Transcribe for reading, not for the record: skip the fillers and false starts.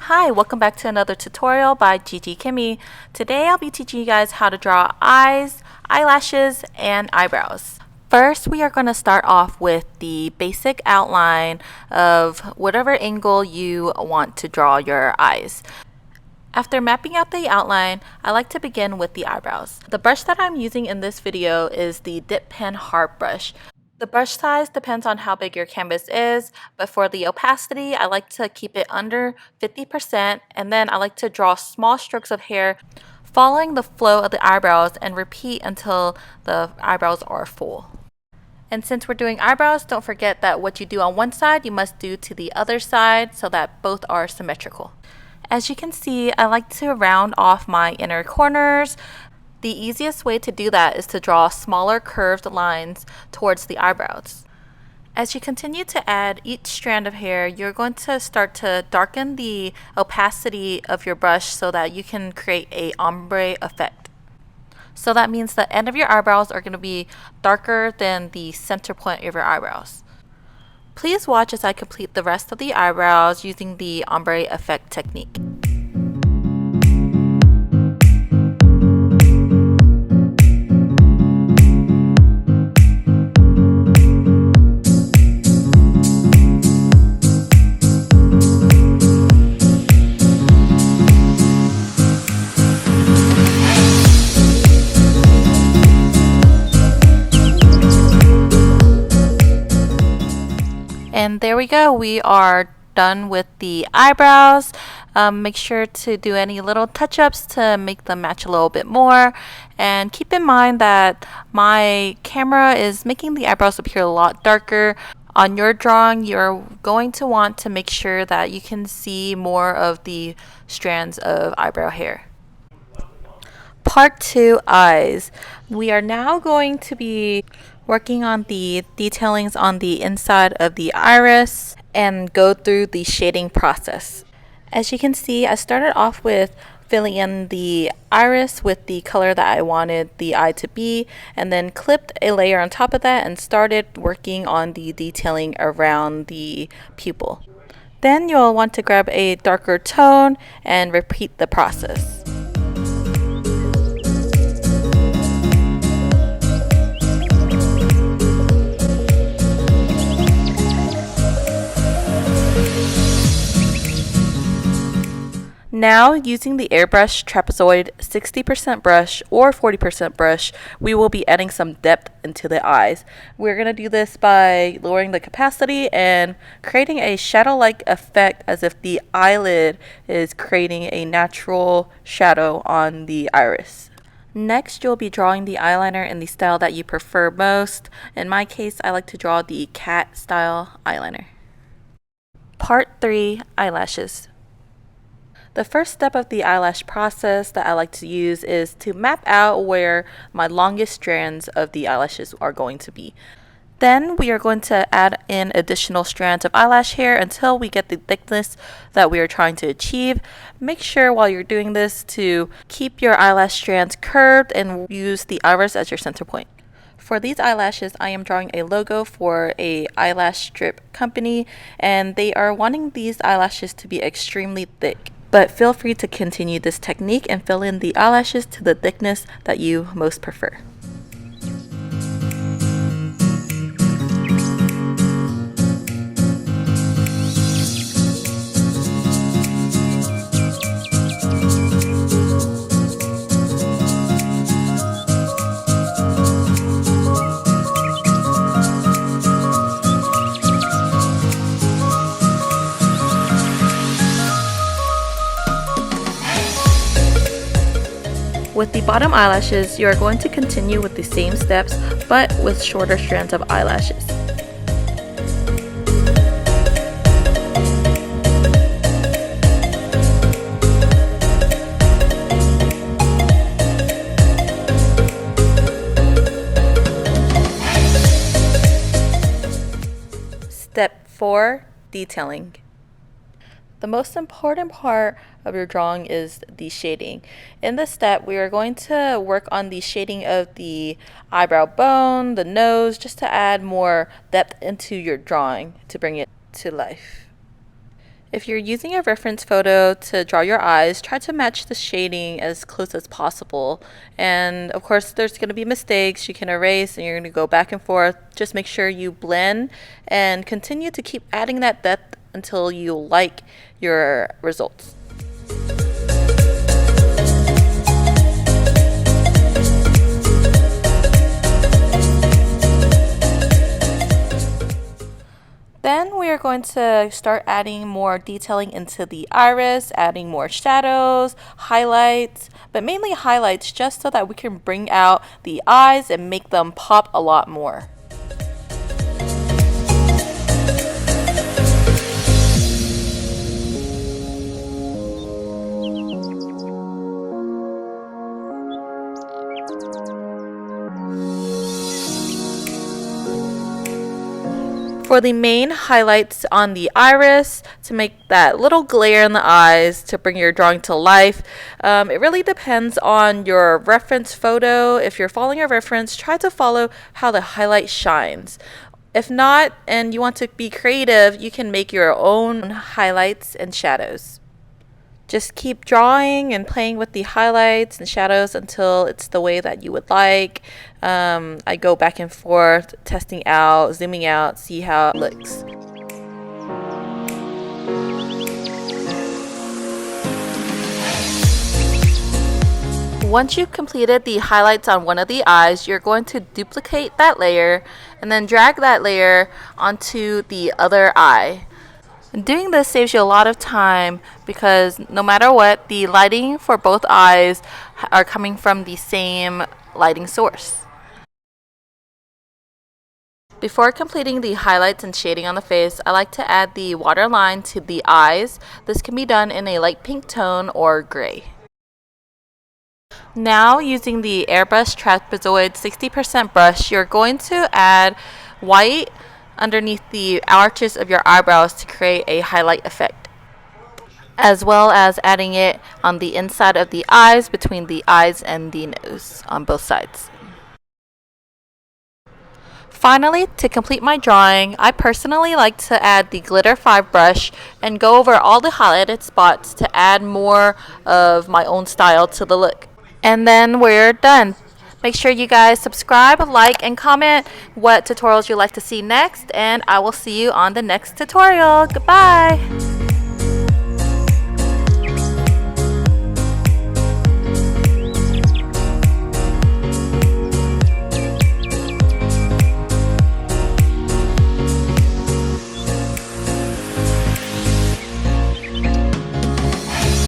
Hi, welcome back to another tutorial by Gigi Kimmy. Today I'll be teaching you guys how to draw eyes, eyelashes, and eyebrows. First, we are going to start off with the basic outline of whatever angle you want to draw your eyes. After mapping out the outline, I like to begin with the eyebrows. The brush that I'm using in this video is the Dip Pen Hard Brush. The brush size depends on how big your canvas is, but for the opacity, I like to keep it under 50%, and then I like to draw small strokes of hair following the flow of the eyebrows and repeat until the eyebrows are full. And since we're doing eyebrows, don't forget that what you do on one side, you must do to the other side so that both are symmetrical. As you can see, I like to round off my inner corners. The easiest way to do that is to draw smaller curved lines towards the eyebrows. As you continue to add each strand of hair, you're going to start to darken the opacity of your brush so that you can create a ombre effect. So that means the end of your eyebrows are going to be darker than the center point of your eyebrows. Please watch as I complete the rest of the eyebrows using the ombre effect technique. And there we go, we are done with the eyebrows. Make sure to do any little touch-ups to make them match a little bit more. And keep in mind that my camera is making the eyebrows appear a lot darker. On your drawing, you're going to want to make sure that you can see more of the strands of eyebrow hair. Part 2, eyes. We are now going to be working on the detailings on the inside of the iris and go through the shading process. As you can see, I started off with filling in the iris with the color that I wanted the eye to be, and then clipped a layer on top of that and started working on the detailing around the pupil. Then you'll want to grab a darker tone and repeat the process. Now, using the Airbrush Trapezoid 60% brush or 40% brush, we will be adding some depth into the eyes. We're going to do this by lowering the capacity and creating a shadow-like effect as if the eyelid is creating a natural shadow on the iris. Next, you'll be drawing the eyeliner in the style that you prefer most. In my case, I like to draw the cat style eyeliner. Part 3, eyelashes. The first step of the eyelash process that I like to use is to map out where my longest strands of the eyelashes are going to be. Then we are going to add in additional strands of eyelash hair until we get the thickness that we are trying to achieve. Make sure while you're doing this to keep your eyelash strands curved and use the iris as your center point. For these eyelashes, I am drawing a logo for a eyelash strip company, and they are wanting these eyelashes to be extremely thick. But feel free to continue this technique and fill in the eyelashes to the thickness that you most prefer. With the bottom eyelashes, you are going to continue with the same steps, but with shorter strands of eyelashes. Step 4, detailing. The most important part of your drawing is the shading. In this step, we are going to work on the shading of the eyebrow bone, the nose, just to add more depth into your drawing to bring it to life. If you're using a reference photo to draw your eyes, try to match the shading as close as possible. And of course, there's going to be mistakes you can erase and you're going to go back and forth. Just make sure you blend and continue to keep adding that depth until you like your results. Then we are going to start adding more detailing into the iris, adding more shadows, highlights, but mainly highlights just so that we can bring out the eyes and make them pop a lot more. For the main highlights on the iris, to make that little glare in the eyes to bring your drawing to life, it really depends on your reference photo. If you're following a reference, try to follow how the highlight shines. If not, and you want to be creative, you can make your own highlights and shadows. Just keep drawing and playing with the highlights and shadows until it's the way that you would like. I go back and forth, testing out, zooming out, see how it looks. Once you've completed the highlights on one of the eyes, you're going to duplicate that layer and then drag that layer onto the other eye. Doing this saves you a lot of time because no matter what, the lighting for both eyes are coming from the same lighting source. Before completing the highlights and shading on the face, I like to add the waterline to the eyes. This can be done in a light pink tone or gray. Now, using the Airbrush Trapezoid 60% brush, you're going to add white underneath the arches of your eyebrows to create a highlight effect, as well as adding it on the inside of the eyes, between the eyes and the nose on both sides. Finally, to complete my drawing, I personally like to add the Glitter 5 brush and go over all the highlighted spots to add more of my own style to the look. And then we're done. Make sure you guys subscribe, like, and comment what tutorials you'd like to see next, and I will see you on the next tutorial. Goodbye!